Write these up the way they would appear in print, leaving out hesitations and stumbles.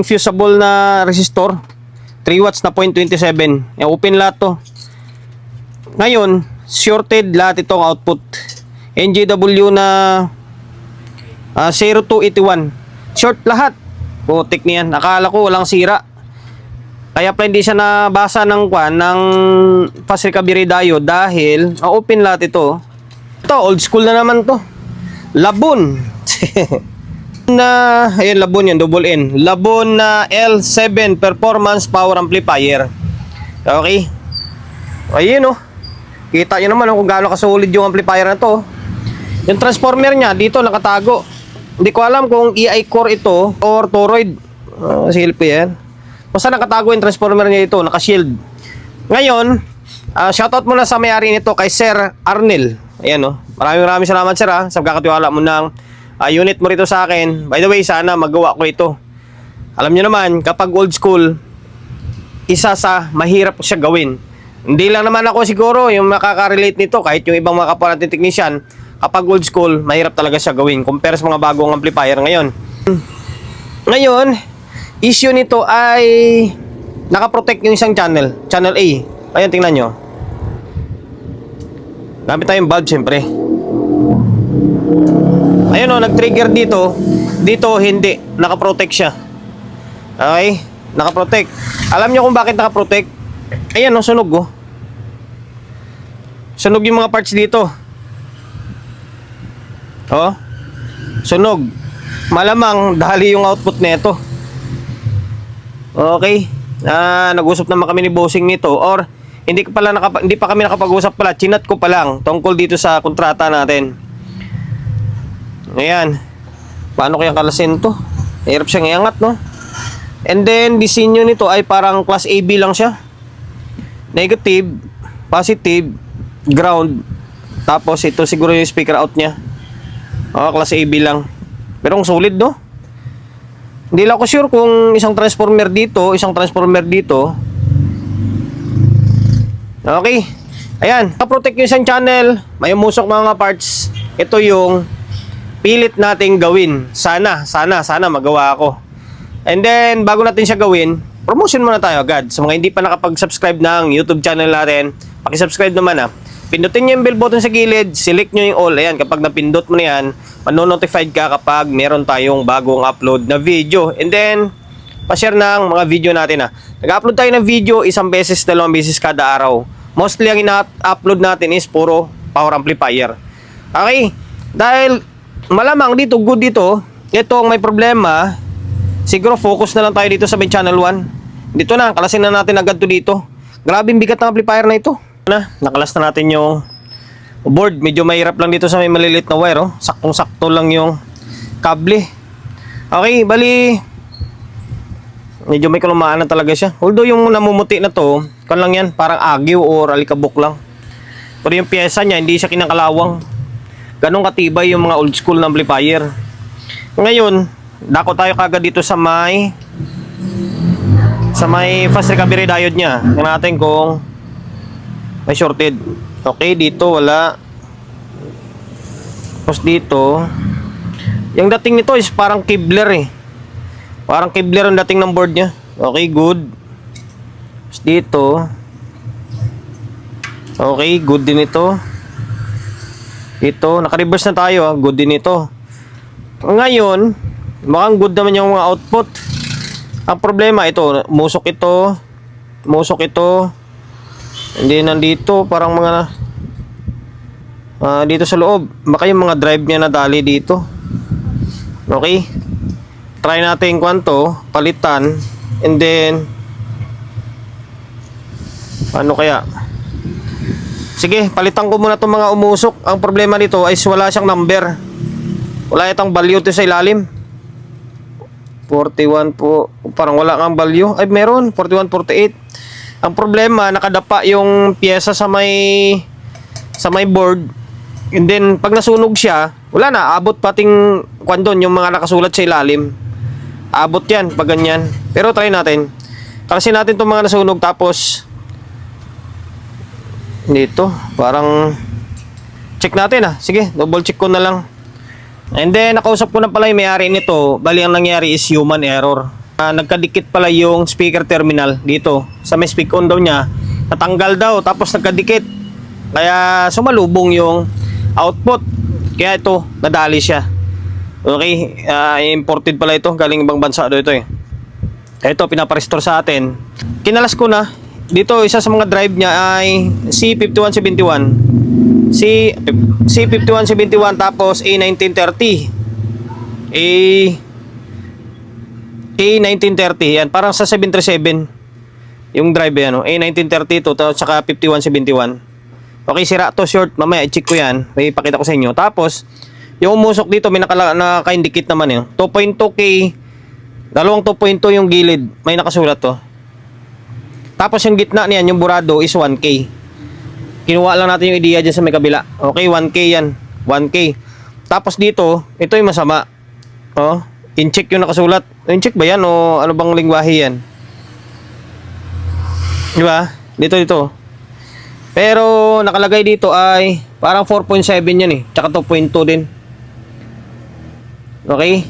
fusible na resistor, 3 watts na 0.27. Open lahat to. Ngayon, shorted lahat itong output. NJW na 0281. Short lahat. Putik niyan. Akala ko walang sira. Kaya pa hindi siya nabasa ng fast recovery diode dahil open lahat ito. Ito, old school na naman to. Labon. Ayun, Labon yan, double N. Labon na L7 Performance Power Amplifier. Okay. Ayun, oh. Kita nyo naman kung gaano kasolid yung amplifier na to. Yung transformer niya, dito nakatago. Hindi ko alam kung EI core ito or toroid. Silip yan. Basta nakatago yung transformer niya ito, naka-shield. Ngayon, shoutout muna sa may-ari nito kay Sir Arnel. Ayan, oh. Maraming salamat, sir, sa pagkakatiwala mo ng unit mo rito sa akin. By the way, sana magawa ko ito. Alam nyo naman, kapag old school, isa sa mahirap siya gawin. Hindi lang naman ako siguro yung makaka-relate nito, kahit yung ibang mga kapwa natin technician, kapag old school, mahirap talaga siya gawin compare sa mga bagong amplifier ngayon. Ngayon, issue nito ay nakaprotect yung isang channel, channel A. Ayun, tingnan nyo. Gamit tayong bulb, syempre. Ayun, oh, nag-trigger dito. Dito, hindi. Nakaprotect siya. Okay? Nakaprotect. Alam nyo kung bakit nakaprotect? Ayan, oh, sunog, oh. Sunog yung mga parts dito. Oh. Sunog. Malamang dahil yung output nito. Okay. Nag-usap naman kami ni bossing nito or hindi pa kami nakapag-usap pala. Chinat ko pa lang tungkol dito sa kontrata natin. Ayan. Paano kaya kalasin to? Hirap siyang iangat, no? And then, disenyo nito ay parang class AB lang siya. Negative, positive, ground. Tapos ito siguro yung speaker out niya. Class AB lang. Pero ang solid, no? Hindi lang ako sure kung isang transformer dito, Okay. Ayan, na-protect yung isang channel. May umusok mga parts. Ito yung pilit nating gawin. Sana magawa ako. And then, bago natin siya gawin, promotion muna tayo agad. Sa mga hindi pa nakapag-subscribe ng YouTube channel natin, paki-subscribe naman, Pindutin nyo yung bell button sa gilid, select nyo yung all. Ayan, kapag napindot mo na yan, manonotified ka kapag meron tayong bagong upload na video. And then, pa-share ng mga video natin, Nag-upload tayo ng video isang beses, dalawang beses kada araw. Mostly ang ina-upload natin is puro power amplifier. Okay? Dahil malamang dito, good dito, itong may problema, siguro focus na lang tayo dito sa may channel 1. Dito na, kalasin na natin agad to dito. Grabe yung bigat ng amplifier na ito. Nakalas na natin yung board. Medyo mahirap lang dito sa may malilit na wire, Saktong-sakto lang yung kable. Okay, bali medyo may kalumaan na talaga siya. Although yung namumuti na to, kan lang yan, parang agyo or alikabok lang. Pero yung pyesa niya, hindi siya kinakalawang. Ganong katibay yung mga old school na amplifier. Ngayon, dako tayo kagad dito sa may fast recovery diode niya. Tingnan natin kung may shorted. Okay, dito wala. Tapos dito, yung dating nito is parang Kevlar, Parang Kevlar ang dating ng board niya. Okay, good. Tapos dito, okay, good din ito. Ito, naka-reverse na tayo, good din ito. Ngayon, mukhang good naman yung mga output. Ang problema, ito, musok ito. Hindi nandito, parang mga dito sa loob. Baka yung mga drive niya nadali dito. Okay. Try natin palitan. And then, ano kaya? Sige, palitan ko muna itong mga umusok. Ang problema nito ay wala siyang number. Wala itong value to sa ilalim. 41 po. Parang wala kang value. Ay, meron. 41, 48. Ang problema, nakadapa yung pyesa sa may board. And then, pag nasunog siya, wala na. Abot pating doon, yung mga nakasulat sa ilalim. Abot yan, pag ganyan. Pero try natin. Kalasin natin itong mga nasunog. Tapos, dito, parang check natin Sige, double check ko na lang. And then, nakausap ko na pala yung may-ari nito. Bali, ang nangyari is human error. nagkadikit pala yung speaker terminal dito. Sa may speak on daw niya, natanggal daw tapos nagkadikit. Kaya sumalubong yung output. Kaya ito, nadali siya. Okay, imported pala ito. Galing ibang bansa daw ito eh. Kaya ito, pinaparestore sa atin. Kinalas ko na. Dito, isa sa mga drive niya ay C5171. C5171 tapos A1930. A1930 yan, parang sa 737 yung drive yan, no? A1930 to, saka 5171. Okay, sira to, short, mamaya i-check ko yan, may ipakita ko sa inyo. Tapos yung umusok dito may naka-indicate naman yun, 2.2K, dalawang 2.2 yung gilid, may nakasulat to. Tapos yung gitna niyan, yung burado is 1K. Kinuha lang natin yung idea dyan sa may kabila. Okay, 1K yan, 1K. Tapos dito, ito yung masama. Oh, in-check yung nakasulat. In-check ba yan o ano bang lingwahe yan? Di ba? Dito. Pero nakalagay dito ay parang 4.7 yan eh. Tsaka 2.2 din. Okay?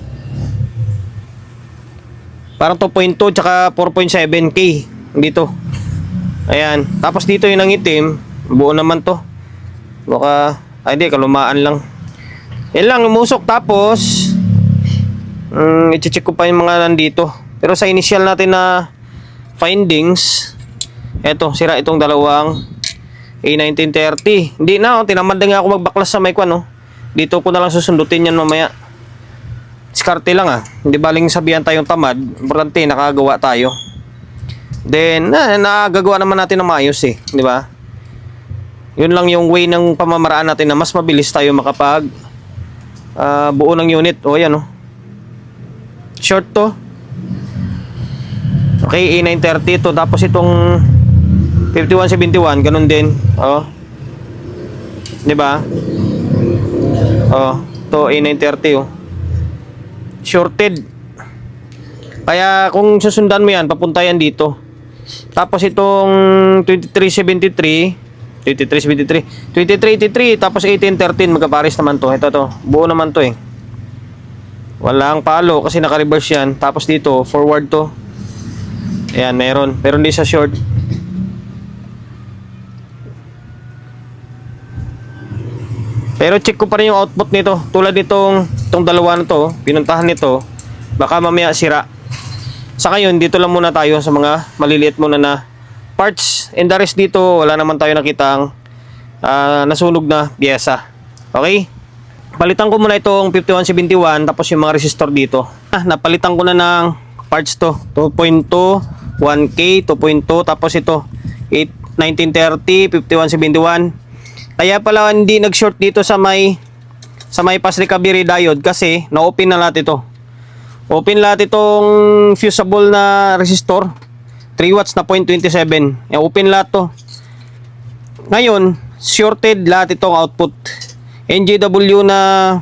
Parang 2.2 tsaka 4.7K dito. Ayan. Tapos dito yung nangitim. Buo naman to. Baka, ay di, kalumaan lang. Yan lang, umusok. Tapos i-check ko pa yung mga nandito. Pero sa initial natin na findings, eto, sira itong dalawang A1930. Hindi na, tinamad na nga ako magbaklas sa mic 1, no? Dito ko na lang susundutin yan mamaya. Diskarte lang hindi baling sabihan tayong tamad. Importante, nakagawa tayo. Then, nagagawa naman natin na maayos di ba? Yun lang yung way ng pamamaraan natin na mas mabilis tayo makapag buo ng unit. O yan short to. Okay, A930 to. Tapos itong 5171 ganun din. Di ba? To A930 shorted. Kaya kung susundan mo yan, papunta yan dito. Tapos itong 2383 tapos 1813 magkapares naman to. Ito to, buo naman to walang palo kasi naka-reverse yan. Tapos dito, forward to. Ayan, meron. Pero hindi sa short. Pero check ko pa rin yung output nito. Tulad itong dalawa na to, pinuntahan nito, baka mamaya sira. Sa ngayon, dito lang muna tayo sa mga maliliit muna na parts. And the rest dito, wala naman tayo nakitang nasunog na pyesa. Okay? Palitan ko muna itong 5171 tapos yung mga resistor dito. Napalitan ko na ng parts to. 2.2, 1K, 2.2 tapos ito 1930, 5171. Kaya pala hindi nag-short dito sa may fast recovery diode kasi na-open na lahat ito. Open lahat itong fusible na resistor. 3 watts na 0.27. Open lahat to. Ngayon, shorted lahat itong output. NJW na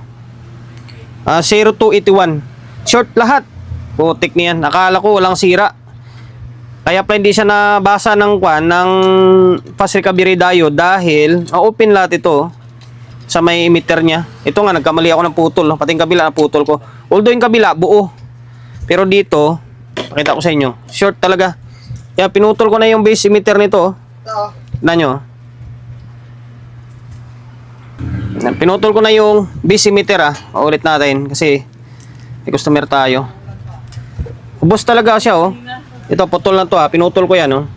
0281. Short lahat. Putik niyan. Akala ko walang sira. Kaya pa hindi siya nabasa ng fast recovery diode dahil open lahat ito sa may emitter niya. Ito nga, nagkamali ako ng putol. Pati yung kabila na putol ko. Although yung kabila, buo. Pero dito, pakita ko sa inyo, short talaga. Kaya pinutol ko na yung base emitter nito. Tignan nyo. Pinutol ko na yung base emitter Ulit natin kasi may customer tayo. Ubos talaga siya Ito, putol na to pinutol ko yan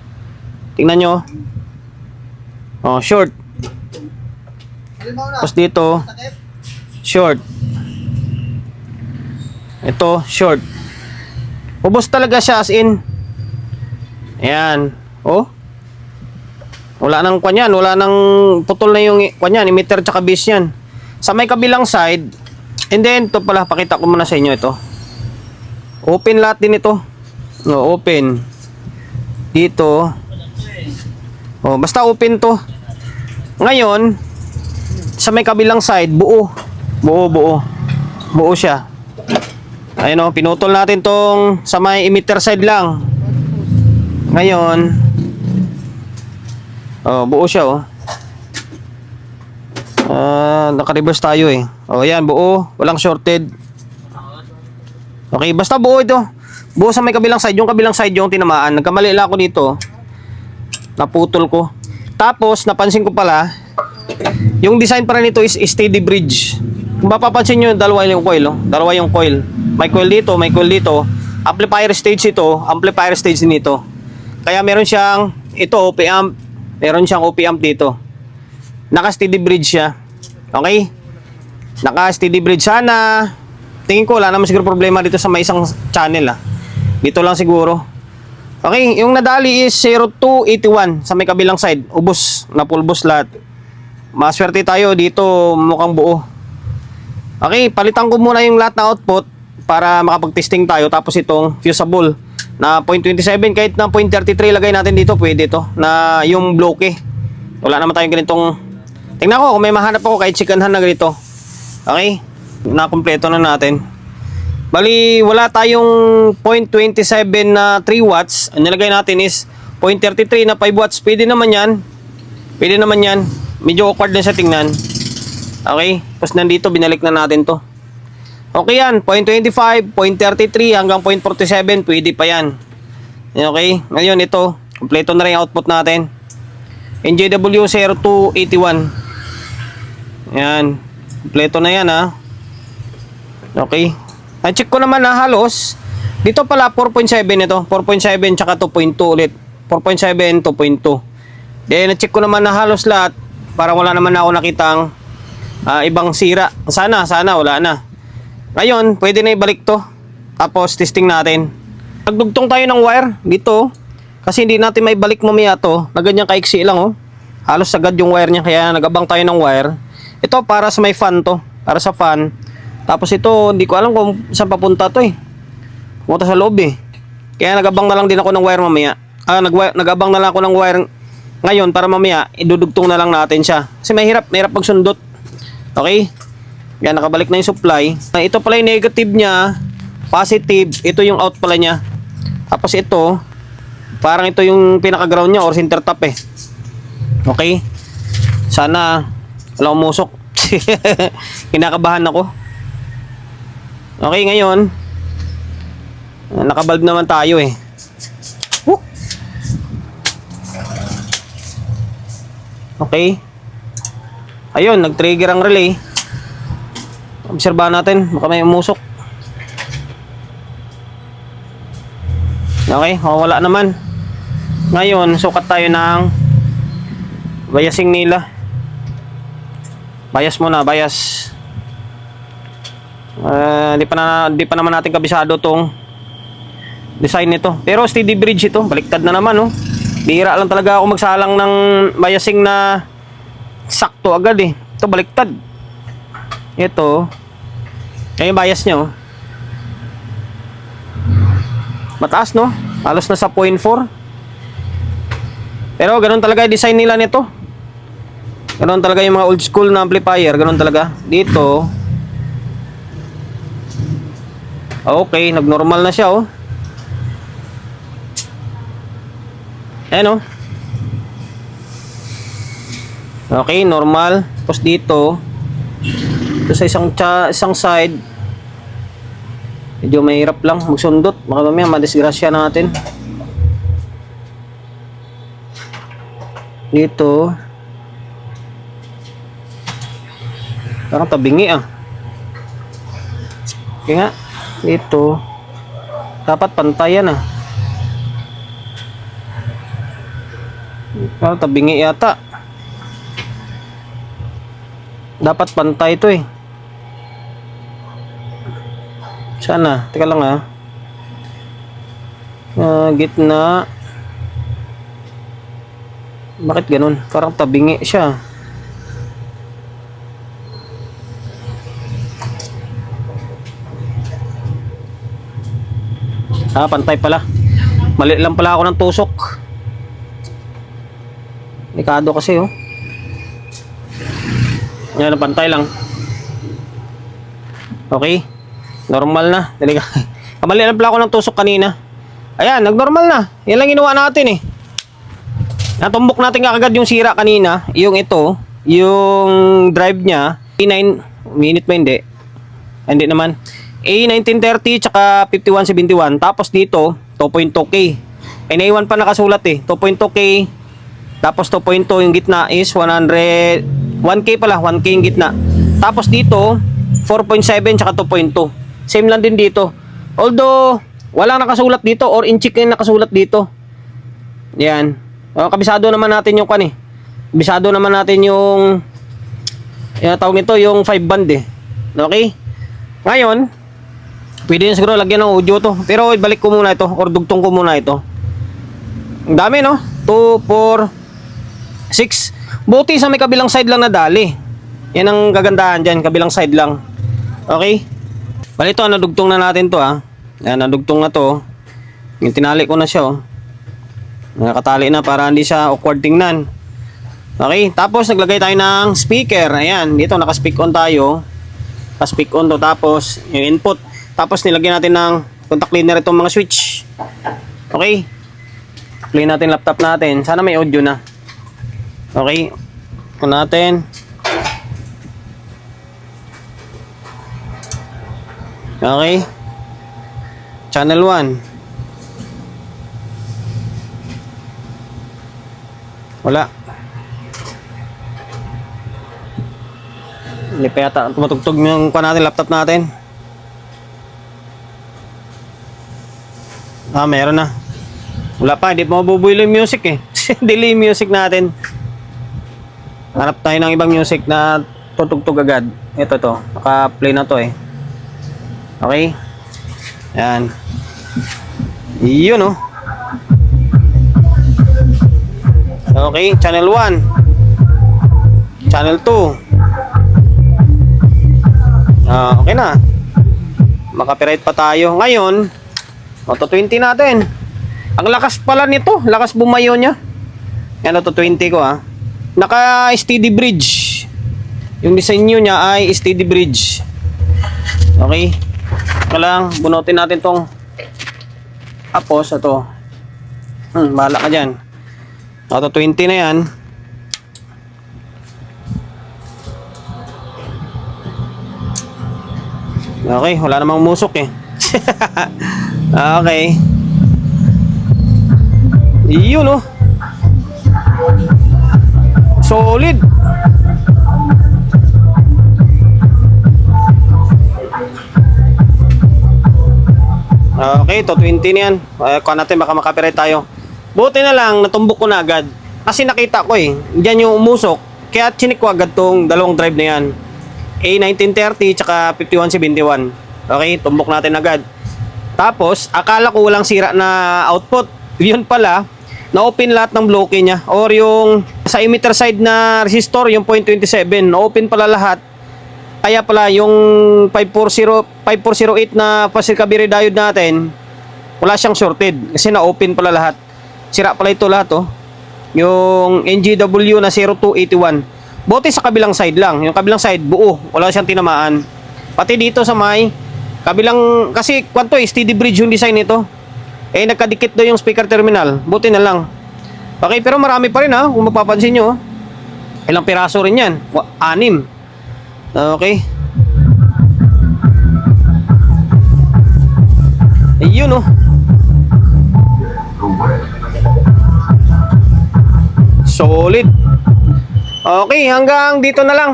Tingnan nyo. Short. Tapos dito, short. Ito, short. Ubos talaga siya as in. Ayan. Wala nang kwan yan. Wala nang putol na yung kwan yan. Emitter tsaka base yan. Sa may kabilang side. And then, ito pala. Pakita ko muna sa inyo ito. Open lahat din ito. Open. Dito. Basta open to. Ngayon, sa may kabilang side, buo. Buo siya. Ayun pinutol natin tong sa may emitter side lang. Ngayon, buo siya naka-reverse tayo yan, buo, walang shorted. Okay, basta buo ito. Buo sa may kabilang side. Yung kabilang side yung tinamaan. Nagkamali lang ako dito. Naputol ko. Tapos, napansin ko pala, yung design pa rin nito is steady bridge. Kung mapapansin nyo, dalawa yung coil. Oh. Dalawa yung coil. May coil dito, may coil dito. Amplifier stage ito, amplifier stage din ito. Kaya meron siyang, ito OP amp. Meron siyang OP amp dito. Naka-steady bridge siya. Okay? Naka-steady bridge. Sana, tingin ko, wala naman siguro problema dito sa may isang channel. Dito lang siguro. Okay, yung nadali is 0281 sa may kabilang side. Ubos, napulbos lahat. Maswerte tayo dito, mukhang buo. Okay, palitan ko muna yung lahat na output para makapag-testing tayo. Tapos itong fusible na 0.27 kahit na 0.33 lagay natin dito, pwede to. Na yung bloke. Wala naman tayong ganitong. Tingnan ko kung may mahanap ako kahit second hand na ganito. Okay, na-kompleto na natin. Bali, wala tayong 0.27 na 3 watts. Ang nilagay natin is 0.33 na 5 watts. Pwede naman yan. Pwede naman yan. Medyo awkward din sa tingnan. Okay. Tapos nandito, binalik na natin to. Okay yan. 0.25, 0.33 hanggang 0.47. Pwede pa yan. Okay. Ngayon ito. Kompleto na rin yung output natin. NJW 0281. Yan. Kompleto na yan ha. Okay. Na-check ko naman na halos. Dito pala 4.7 ito. 4.7 tsaka 2.2 ulit. 4.7, 2.2. Then na-check ko naman na halos lahat. Parang wala naman na ako nakitang ibang sira. Sana wala na. Ngayon, pwede na ibalik to. Tapos testing natin. Nagdugtong tayo ng wire dito. Kasi hindi natin may balik mamaya to. Na ganyan kaiksi lang oh. Halos sagad yung wire niya. Kaya nagabang tayo ng wire. Ito para sa may fan to. Para sa fan. Tapos ito, hindi ko alam kung saan papunta to eh. Pumunta sa loob eh. Kaya nagabang na lang din ako ng wire mamaya. Nagabang na lang ako ng wire ngayon para mamaya idudugtong na lang natin siya. Kasi mahirap pagsundot. Okay? Yan, nakabalik na yung supply. Ito pala yung negative niya. Positive. Ito yung out pala niya. Tapos ito, parang ito yung pinaka-ground niya or center top eh. Okay? Sana wala umusok. Kinakabahan ako. Okay, ngayon nakabalb naman tayo eh. Okay. Ayun, nag-trigger ang relay. Obserbahan natin, baka may umusok. Okay, wala naman. Ngayon, sukat tayo ng biasing nila. Bias muna, bias. Di pa naman natin kabisado tong design nito. Pero steady bridge ito. Baliktad na naman oh. Bihira lang talaga ako magsalang ng biasing na sakto agad eh. Ito baliktad. Ito. Yung bias niya oh. Mataas no? Halos na sa 0.4. Pero ganun talaga yung design nila nito. Ganun talaga yung mga old school na amplifier. Ganun talaga. Dito. Okay, nag-normal na siya oh. Ayan oh. Okay, normal. Tapos dito sa isang side medyo mahirap lang magsundot. Baka mamaya madisgrasya natin. Dito parang tabingi ah. Okay nga. Ito dapat pantayan ah. Parang tabingi yata. Dapat pantay ito eh. Sana, teka lang ah. Gitna. Bakit ganun? Parang tabingi siya. Pantay pala. Mali lang pala ako ng tusok. Delikado kasi oh. Yan, pantay lang. Okay. Normal na. Mali lang pala ako ng tusok kanina. Ayan, nagnormal na. Yan lang ginawa natin eh. Natumbok natin kagad yung sira kanina. Yung ito, yung drive niya, 9 minute pa hindi. Hindi naman. A1930 tsaka 5171. Tapos dito, 2.2K. NA1 pa nakasulat eh. 2.2K. Tapos 2.2 yung gitna is 1K pala. 1K yung gitna. Tapos dito, 4.7 tsaka 2.2. Same lang din dito. Although, walang nakasulat dito or inchik yung nakasulat dito. Yan. Kabisado naman natin yung kan eh. Kabisado naman natin yung tawag nito, yung 5 band eh. Okay? Ngayon, pwede nyo siguro lagyan ng audio to. Pero ibalik ko muna ito or dugtong ko muna ito. Ang dami no? 2, 4, 6. Buti sa may kabilang side lang nadali. Yan ang gagandahan dyan. Kabilang side lang. Okay? Bali ito, nadugtong na natin to ha. Yan, nadugtong na to. Yung tinali ko na siya oh. Nakatali na para hindi siya awkward tingnan. Okay? Tapos naglagay tayo ng speaker. Ayan, dito naka-speak on tayo. Naka-speak on to. Tapos yung input. Tapos nilagyan natin ng contact cleaner itong mga switch. Okay? Play natin laptop natin. Sana may audio na. Okay? On natin. Okay? Channel 1. Wala. Hindi pa yata tumatugtog yung natin, laptop natin. Meron na. Wala pa, hindi pa mabubuilo yung music eh. Delay music natin. Hanap tayo ng ibang music na tutugtog agad. Ito. Naka-play na to eh. Okay? Yan. Yun oh. Okay, channel 1. Channel 2. Okay na. Maka-copyright pa tayo. Ngayon, auto 20 natin. Ang lakas pala nito. Lakas bumayo niya. Yan, auto 20 ko ha. Naka steady bridge. Yung design niya ay steady bridge. Okay. Lang, bunutin natin tong tapos ito. Bahala ka dyan. Auto 20 na yan. Okay, wala namang musok eh. Okay. Yun oh. Solid. Okay, to 20 niyan. Kuha natin, baka makapirate tayo. Buti na lang, natumbok ko na agad. Kasi nakita ko eh, diyan yung umusok. Kaya chinik ko agad tong dalawang drive na yan. A1930 tsaka 5171. Okay, tumbok natin agad. Tapos, akala ko walang sira na output. Yun pala, na-open lahat ng bloke niya. Or yung sa emitter side na resistor, yung 0.27, na-open pala lahat. Kaya pala yung 5408 na passive carrier diode natin, wala siyang shorted kasi na-open pala lahat. Sira pala ito lahat oh. Yung NGW na 0281. Buti sa kabilang side lang. Yung kabilang side buo, wala siyang tinamaan. Pati dito sa may kabilang, kasi kwanto eh, steady bridge yung design nito. Eh nagkadikit do yung speaker terminal. Buti na lang. Okay, pero marami pa rin ha, kung mapapansin nyo. Ilang piraso rin yan? 6. Okay. Ayun oh. Solid. Okay, hanggang dito na lang.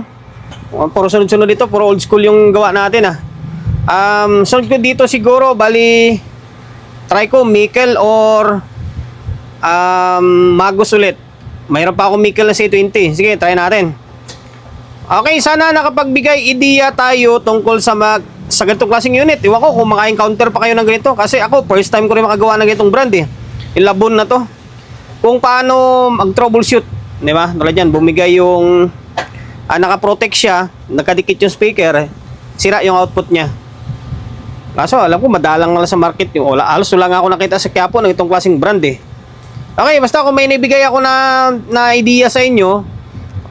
Puro sunod-sunod dito, puro old school yung gawa natin ah. Sunod ko dito siguro, bali try ko Mikel or Magus ulit. Mayroon pa akong Mikel na C20. Sige, try natin. Okay, sana nakapagbigay ideya tayo tungkol sa ganitong klaseng unit. Iwan ko kung maka-encounter pa kayo ng ganito. Kasi ako, first time ko rin makagawa ng ganitong brand eh. Ilabon na to. Kung paano mag-troubleshoot. Di ba? Tulad yan, bumigay yung naka-protect siya, nakadikit yung speaker, sira yung output niya. Kaso alam ko, madalang lang sa market. Halos wala nga ako nakita sa Quiapo ng itong klaseng brand eh. Okay, basta kung may nabigay ako na idea sa inyo,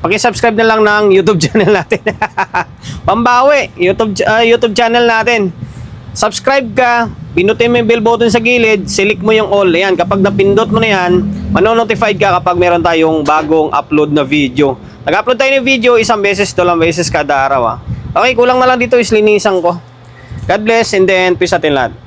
paki-subscribe na lang ng YouTube channel natin. Pambawi, YouTube channel natin. Subscribe ka, pinutin mo yung bell button sa gilid, select mo yung all. Ayan, kapag napindot mo na yan, manonotified ka kapag meron tayong bagong upload na video. Nag-upload tayo ng video 1 beses, 2 beses kada araw. Okay, kulang na lang dito is linisan ko. God bless and then peace atin lahat.